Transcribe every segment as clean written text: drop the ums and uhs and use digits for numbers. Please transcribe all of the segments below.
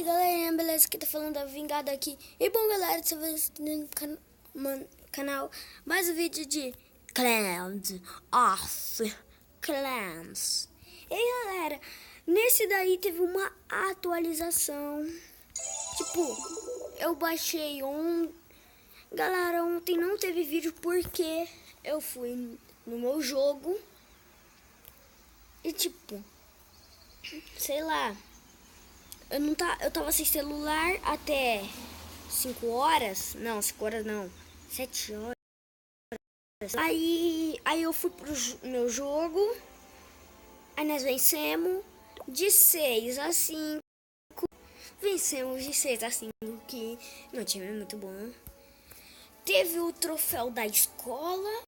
aí galerinha, beleza? Aqui tá falando da Vingada aqui. E bom galera, você vai no canal mais um vídeo de Clans of Clans. E aí galera, nesse daí teve uma atualização. Tipo, eu baixei Galera, ontem não teve vídeo porque eu fui no meu jogo. E tipo, sei lá, eu tava sem celular até 5 horas. Não, 5 horas não. 7 horas. Aí eu fui pro meu jogo. Aí nós vencemos de 6 a 5. Vencemos de 6 a 5, que meu time é muito bom. Teve o troféu da escola.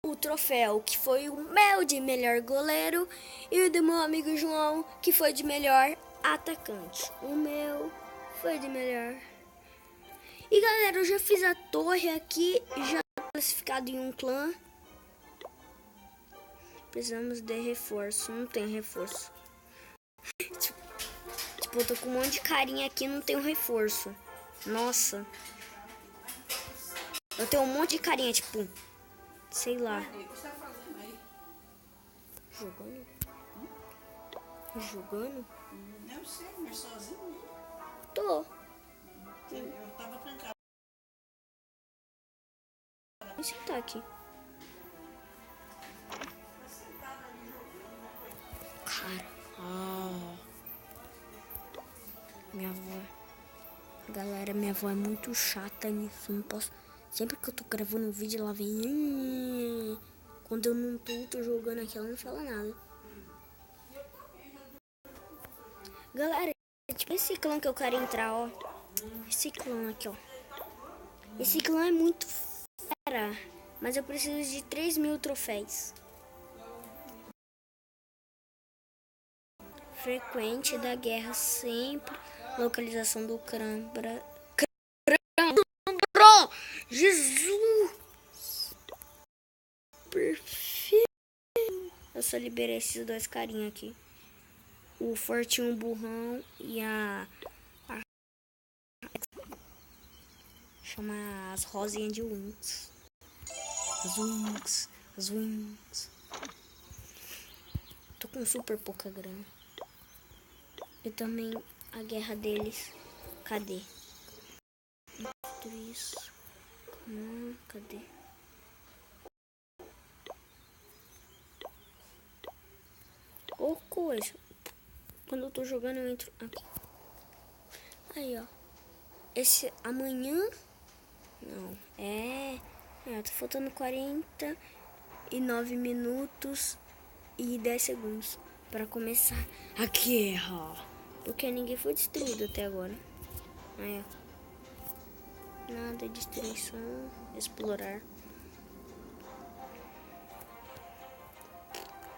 O troféu que foi o meu de melhor goleiro. E o do meu amigo João, que foi de melhor atacante. O meu foi de melhor. E galera, eu já fiz a torre aqui. Já classificado em um clã. Precisamos de reforço. Não tem reforço. Tipo, eu tô com um monte de carinha aqui. Não tem um reforço. Nossa. Eu tenho um monte de carinha, tipo, sei lá. O que você tá fazendo aí? Jogando? Jogando? Não sei, mas sozinho. Tô. Eu tava trancado. Esse tá aqui. Cara. Minha avó. Galera, minha avó é muito chata nisso. Não posso. Sempre que eu tô gravando um vídeo, ela vem. Quando eu não tô jogando aqui, ela não fala nada. Galera, tipo esse clã que eu quero entrar, ó. Esse clã aqui, ó. Esse clã é muito fera. Mas eu preciso de 3.000 troféus. Frequente da guerra sempre. Localização do Crambra. Jesus! Perfeito! Eu só liberei esses dois carinha aqui. O Fortinho Burrão e chama as rosinhas de Wings. As Wings. Tô com super pouca grana. E também a guerra deles. Cadê? Tudo isso. Cadê? Ô coisa. Quando eu tô jogando eu entro aqui. Aí ó. Esse amanhã. Não. Tá faltando 49 minutos e 10 segundos pra começar a guerra. Porque ninguém foi destruído até agora. Aí ó. Nada, destruição. Explorar.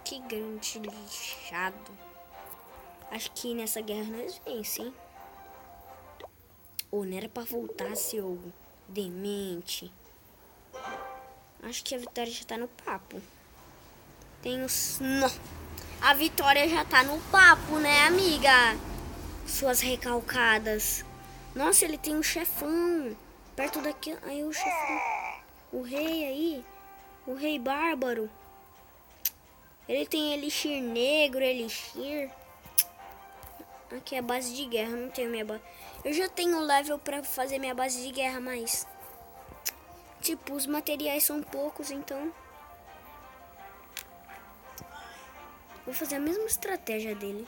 Que grande lixado. Acho que nessa guerra nós vencemos, hein? Ou não era pra voltar, seu demente. Acho que a vitória já tá no papo. Tem os... Não. A vitória já tá no papo, né, amiga? Suas recalcadas. Nossa, ele tem um chefão. Perto daqui. Aí o chefão. O rei aí. O rei bárbaro. Ele tem elixir negro, elixir. Aqui é a base de guerra. Não tenho minha base. Eu já tenho level pra fazer minha base de guerra, mas... Tipo, os materiais são poucos, então... Vou fazer a mesma estratégia dele.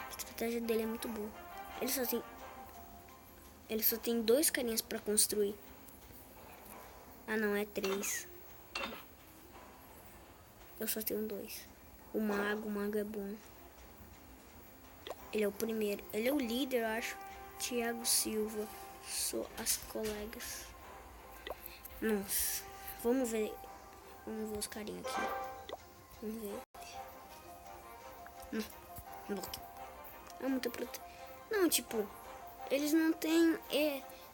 A estratégia dele é muito boa. Ele só tem 2 carinhas pra construir. Ah, não, é 3. Eu só tenho 2. O mago é bom. Ele é o primeiro. Ele é o líder, eu acho. Thiago Silva. Sou as colegas. Nossa. Vamos ver os carinhos aqui. Vamos ver. Não. É muita proteção. Não, tipo, eles não tem...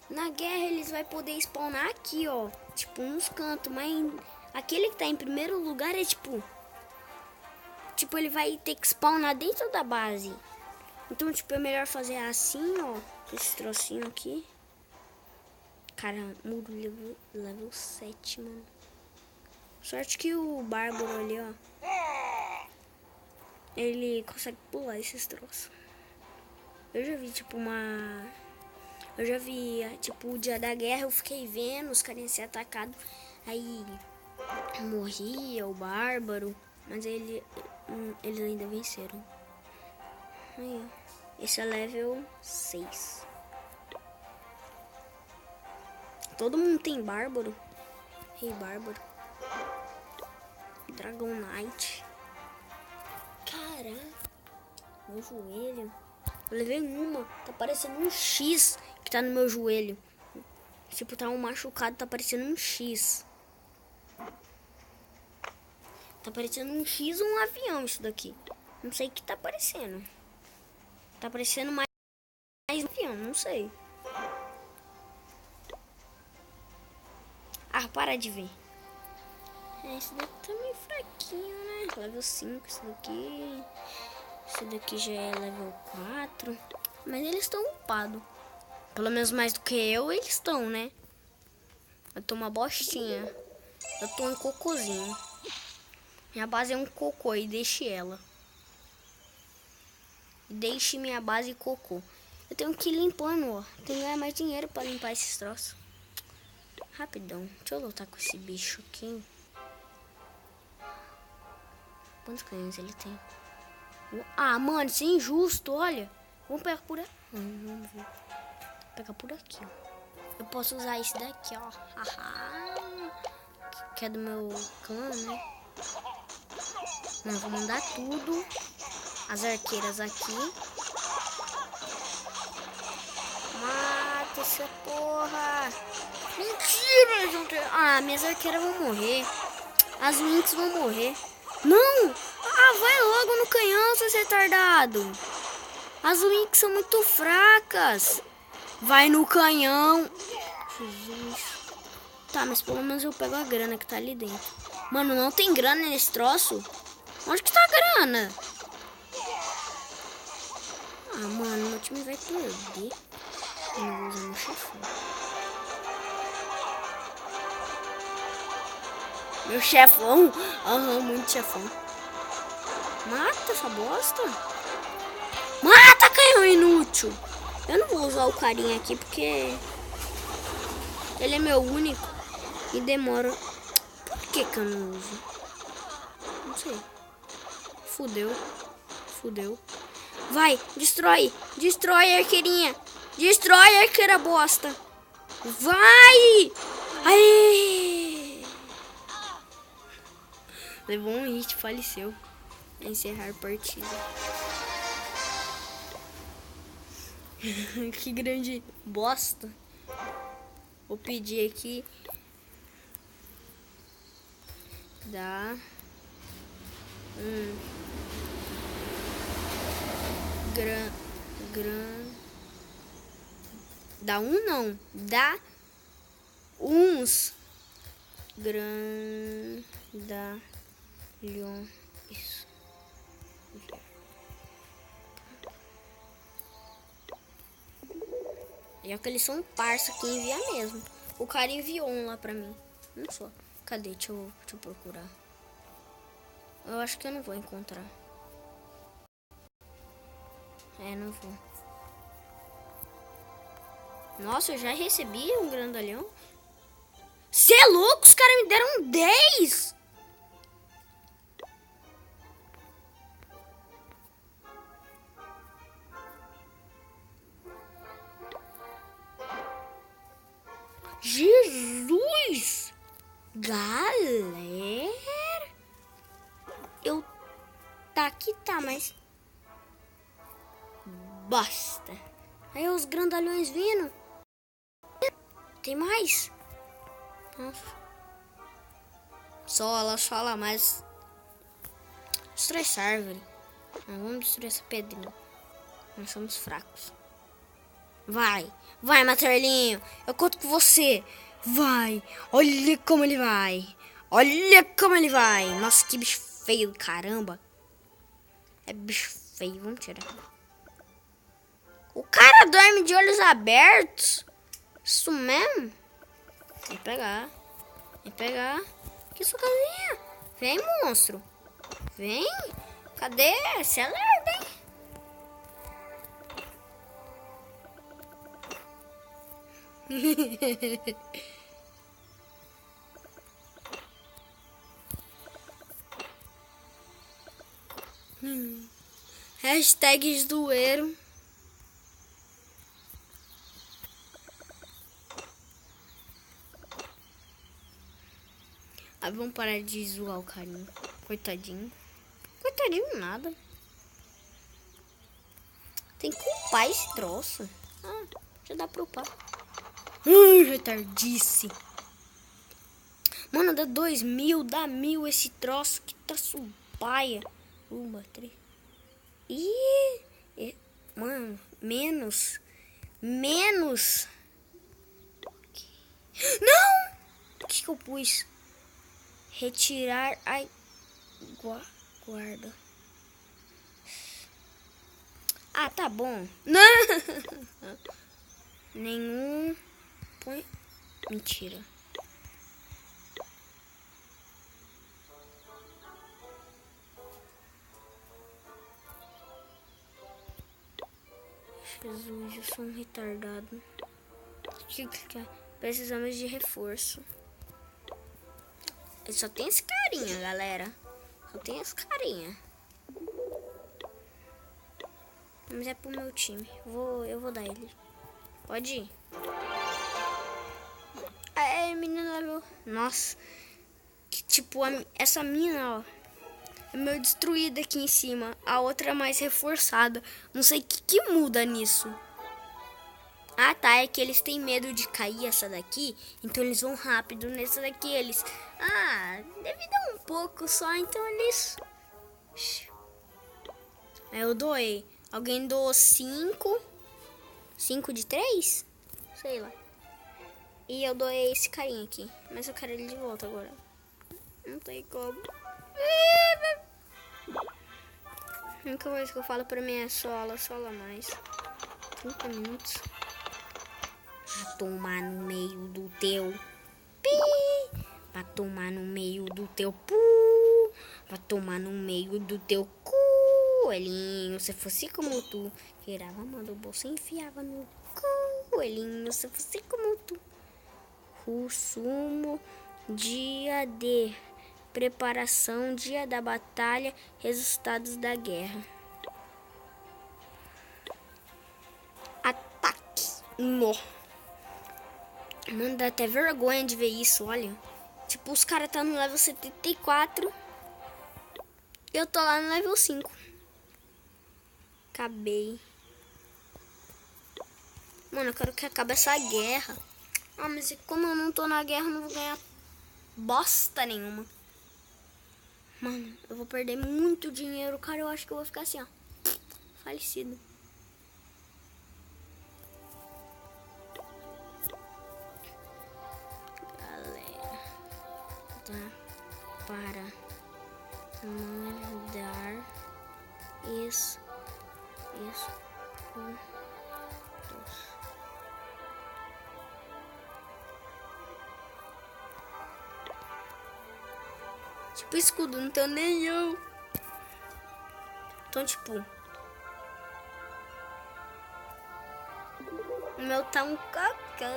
na guerra eles vão poder spawnar aqui, ó. Tipo, nos cantos. Mas aquele que tá em primeiro lugar é tipo... Tipo, ele vai ter que spawnar dentro da base. Então, tipo, é melhor fazer assim, ó. Com esse trocinho aqui. Cara, muro level 7, mano. Sorte que o Bárbaro ali, ó. Ele consegue pular esses troços. Eu já vi, tipo, Eu já vi, tipo, o dia da guerra eu fiquei vendo os carinhas ser atacados. Aí morria o Bárbaro. Mas eles ainda venceram. Aí, ó. Esse é level 6. Todo mundo tem Bárbaro. Rei Bárbaro. Dragon Knight. Caraca. Meu joelho. Eu levei uma. Tá parecendo um X que tá no meu joelho. Tipo, tá um machucado, tá parecendo um X. Tá parecendo um X ou um avião isso daqui. Não sei o que tá parecendo. Tá parecendo mais um avião, não sei. Ah, para de ver. Esse daqui tá meio fraquinho, né? Level 5, esse daqui. Esse daqui já é level 4. Mas eles estão upados. Pelo menos mais do que eu, eles estão, né? Eu tô uma bostinha. Eu tô um cocôzinho. Minha base é um cocô e deixe ela. Deixe minha base cocô. Eu tenho que ir limpando, ó. Tenho que ganhar mais dinheiro pra limpar esses troços. Rapidão. Deixa eu lutar com esse bicho aqui. Quantos canhões ele tem? Ah, mano, isso é injusto, olha. Vamos pegar por aqui. Vamos ver. Vou pegar por aqui, ó. Eu posso usar esse daqui, ó. Que é do meu clã, né? Eu vou mandar tudo. As arqueiras aqui. Mata essa porra. Mentira, não tem... Ah, minhas arqueiras vão morrer. As Winx vão morrer. Não! Ah, vai logo no canhão, seu retardado. As Winx são muito fracas. Vai no canhão. Jesus. Tá, mas pelo menos eu pego a grana que tá ali dentro. Mano, não tem grana nesse troço? Onde que tá a grana? Ah, mano, meu time vai perder. Eu não vou usar meu chefão. Meu chefão? Aham, muito chefão. Mata essa bosta. Mata, canhão inútil. Eu não vou usar o carinha aqui porque ele é meu único e demora. Por que eu não uso? Não sei. Fudeu. Fudeu. Vai, destrói. Destrói a arqueirinha. Destrói a arqueira bosta. Vai. Aê. Levou um hit, faleceu. Encerrar partida. Que grande bosta. Vou pedir aqui. Dá. Dá um não. Dá uns grandalhões. Isso. Já que eles são parça que envia mesmo. O cara enviou um lá pra mim. Não só. Cadê? Deixa eu procurar. Eu acho que eu não vou encontrar. Não vou. Nossa, eu já recebi um grandalhão. Cê é louco? Os caras me deram 10. Jesus! Galera! Tá aqui, tá, mas... Basta. Aí os grandalhões vindo. Tem mais? Nossa. Sola, mas... Destrói essa árvore. Vamos destruir essa pedrinha. Nós somos fracos. Vai, Martelinho. Eu conto com você. Vai. Olha como ele vai. Olha como ele vai. Nossa, que bicho feio, caramba. É bicho feio, vamos tirar. O cara dorme de olhos abertos? Isso mesmo? Vem pegar. Vem pegar. Que sua casinha? Vem, monstro. Vem. Cadê? Você é lerdo, hein? Hashtag zoeiro. Ah, vamos parar de zoar o carinho. Coitadinho. Coitadinho nada. Tem que upar esse troço. Ah, já dá pra upar. Retardice. Mano, dá 2.000, dá 1.000 esse troço. Que troço paia. Uma, 3. Ih, mano, menos. Menos. Não! O que eu pus? Retirar a guarda. Ah, tá bom. Não! Nenhum. Põe. Mentira. Jesus, eu sou um retardado. Precisamos de reforço. Eu só tem esse carinha, galera. Só tem esse carinha. Mas é pro meu time. Eu vou dar ele. Pode ir. É, menina level. Nossa. Que tipo, essa mina, ó. É meio destruída aqui em cima. A outra é mais reforçada. Não sei o que muda nisso. Ah, tá. É que eles têm medo de cair essa daqui. Então eles vão rápido nessa daqui. Eles... Ah, deve dar um pouco só. Então eles... Aí eu doei. Alguém doou 5. 5 de 3? Sei lá. E eu doei esse carinha aqui. Mas eu quero ele de volta agora. Não tem como. A única coisa que eu falo pra mim é sola mais. 30 minutos. Vai tomar no meio do teu pi. Vai tomar no meio do teu pu. Vai tomar no meio do teu cu. Coelhinho, se fosse como tu, tirava a mão do bolso e enfiava no cu. Coelhinho, se fosse como tu. Resumo, dia de preparação, dia da batalha, resultados da guerra. Ataque. No. Mano, dá até vergonha de ver isso, olha. Tipo, os caras tá no level 74. Eu tô lá no level 5. Acabei. Mano, eu quero que acabe essa guerra. Ah, mas como eu não tô na guerra, eu não vou ganhar bosta nenhuma. Mano, eu vou perder muito dinheiro, cara. Eu acho que eu vou ficar assim, ó. Falecido. Galera. Tá. Para mandar isso. Tipo, escudo, não tenho nenhum. Então, tipo, o meu tá um cacão.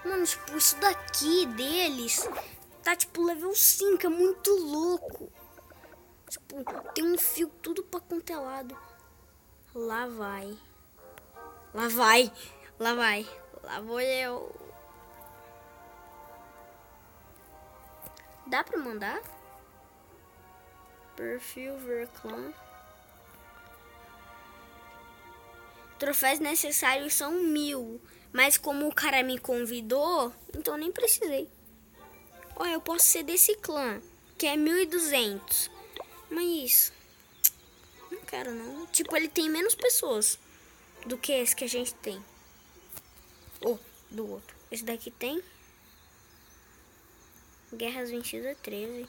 Mano, tipo, isso daqui deles tá tipo level 5, é muito louco. Tipo, tem um fio tudo pra quanto é lado. Lá vai. Lá vai. Lá vai. Lá vou eu. Dá pra mandar? Perfil ver clã. Troféus necessários são 1.000. Mas como o cara me convidou, então nem precisei. Olha, eu posso ser desse clã, que é 1.200. Mas não quero não. Tipo, ele tem menos pessoas do que esse que a gente tem. Ou do outro. Esse daqui tem guerras vencidas 13.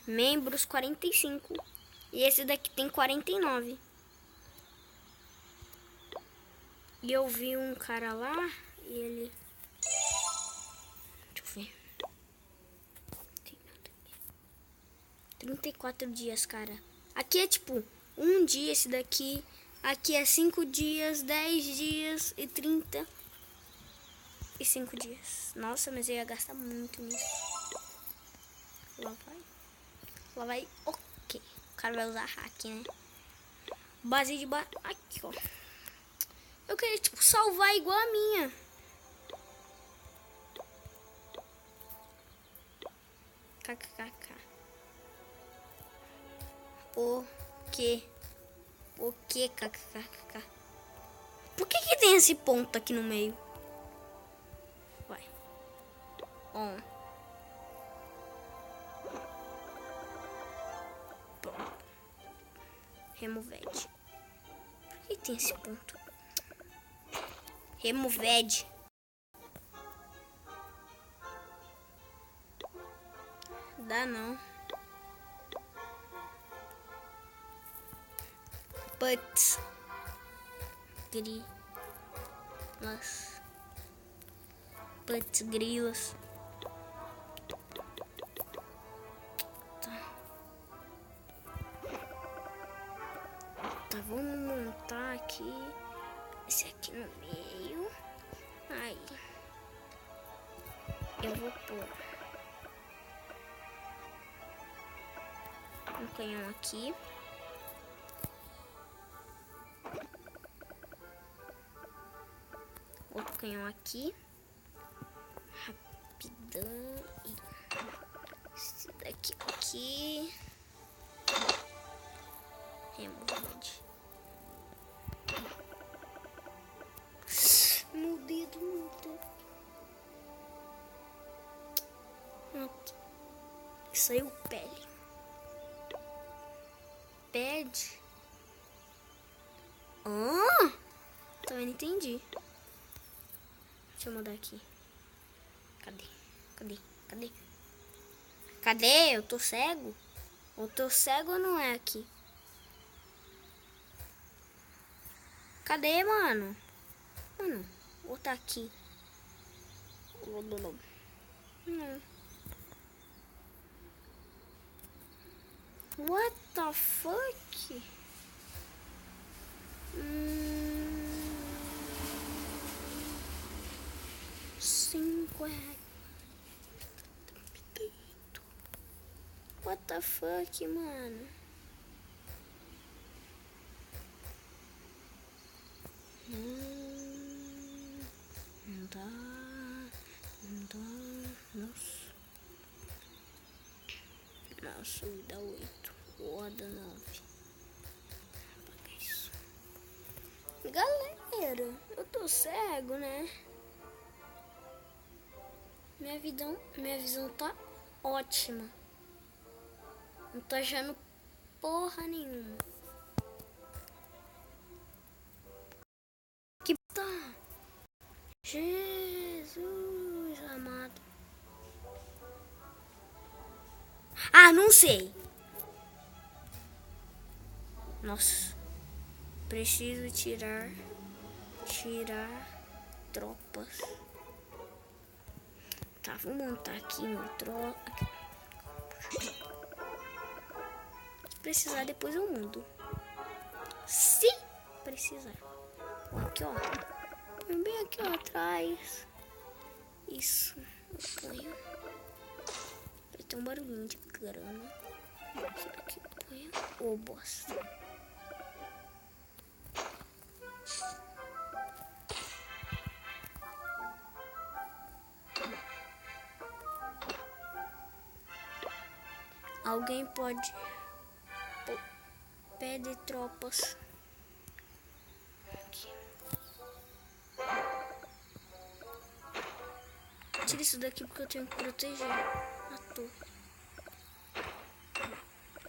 Membros 45. E esse daqui tem 49. E eu vi um cara lá e ele... Deixa eu ver. Tem nada aqui. 34 dias, cara. Aqui é tipo um dia esse daqui. Aqui é 5 dias, 10 dias e 35 dias. Nossa, mas eu ia gastar muito nisso. Lá vai. Lá vai. Ok. O cara vai usar hack, né? Base de aqui, ó. Eu queria, tipo, salvar igual a minha. KKK. O que? O que, KKK? Por que tem esse ponto aqui no meio? Vai. On. Pronto. Removed. Por que tem esse ponto? Removed. Dá não. Putz. Grilas. Putz, grilas. Tá. Tá, vamos montar aqui. Esse aqui no meio. Aí. Eu vou pôr um canhão aqui. Outro canhão aqui. Rapidão. Esse daqui aqui. Removed. Meu dedo, meu dedo. Aqui. Saiu pele. Pede. Ah! Também não entendi. Deixa eu mudar aqui. Cadê? Cadê? Cadê? Cadê? Eu tô cego? Eu tô cego ou não é aqui? Cadê, mano? Mano, vou tá aqui. Não. What the fuck? 5 reais. What the fuck, mano? Não dá. Não dá. Nossa. Nossa, me dá 8. Ou dá 9. Apaga isso. Galera, eu tô cego, né? Minha visão tá ótima. Não tô achando porra nenhuma. Que tá? Jesus amado. Ah, não sei. Nossa. Preciso tirar tropas. Tá, vou montar aqui uma tropa. Se precisar, depois eu mudo. Se precisar. Aqui, ó. Põe bem aqui, ó, atrás. Isso. Eu ponho. Vai ter um barulhinho de grana. Isso daqui eu ponho. Ô, bosta. Alguém pode pede tropas. Aqui. Tira isso daqui porque eu tenho que proteger a torre.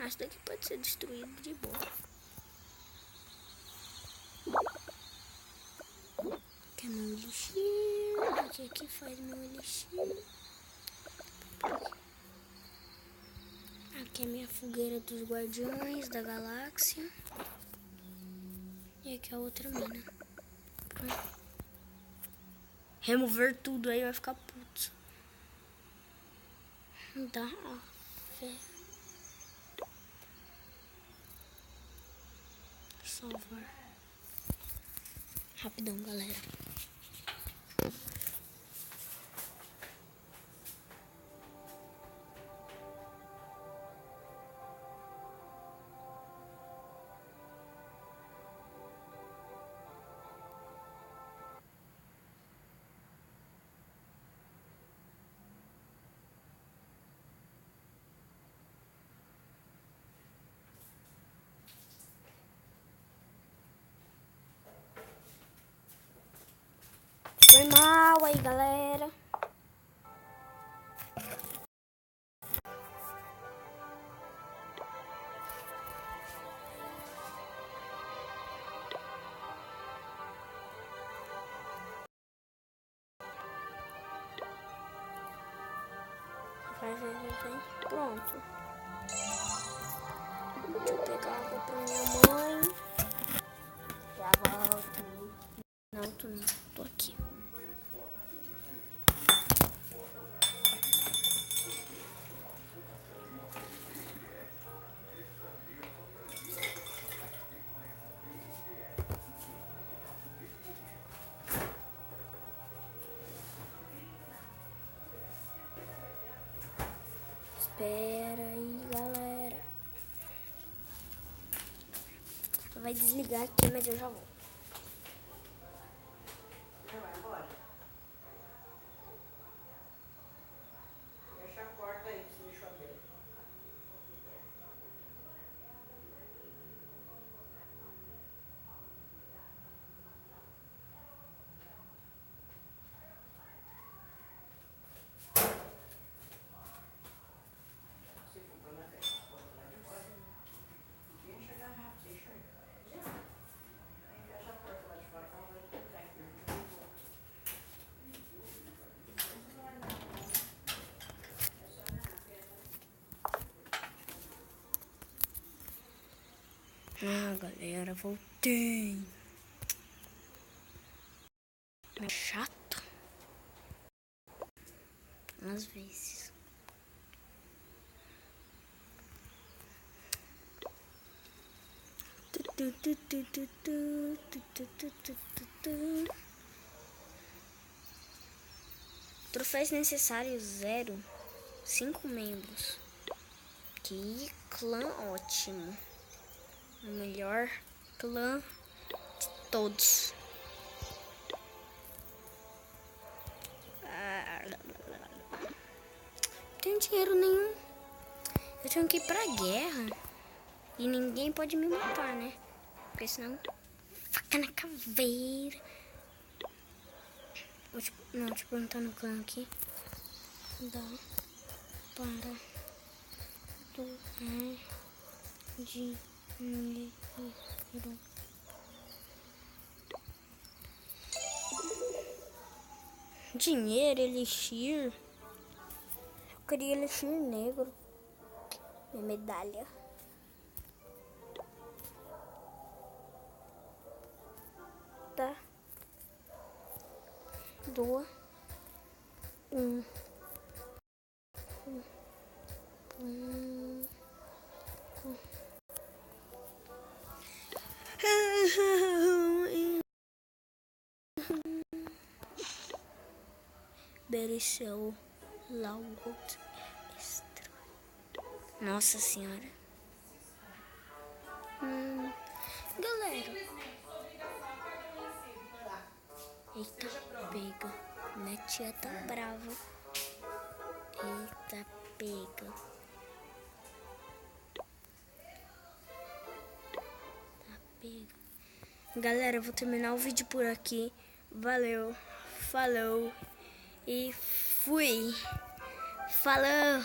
Isso daqui pode ser destruído de boa. Aqui é meu elixir. Aqui faz meu elixir. Aqui é minha fogueira dos guardiões da galáxia. E aqui é a outra mina. Remover tudo aí vai ficar puto. Dá fé. Salvar. Rapidão, galera. Foi mal aí, galera. Vai. Pronto. Deixa eu pegar água pra minha mãe. Já volto. Não, tô aqui. Espera aí, galera. Vai desligar aqui, mas eu já vou. Já vai embora? Fecha a porta aí, que deixou aberto. Se for pra lá, fecha a porta lá de fora. Quem chegar rápido, você enxerga. Aí fecha a porta lá de fora, que ela vai ficar aqui. Ah, galera, voltei. É chato. Às vezes. Troféus necessários 0. 5 membros. Que clã ótimo. O melhor clã de todos. Não tenho dinheiro nenhum. Eu tenho que ir pra guerra. E ninguém pode me matar, né? Porque senão... Faca na caveira. Não, deixa eu perguntar no clã aqui. Dá para doar dinheiro. Dinheiro, elixir. Eu queria elixir negro. Minha medalha. Tá. Doa. Bereceu logo extra. Nossa senhora. Galera. Eita, pega. Minha tia tá brava. Eita, pega. Tá pega. Galera, eu vou terminar o vídeo por aqui. Valeu. Falou. E fui. Falou.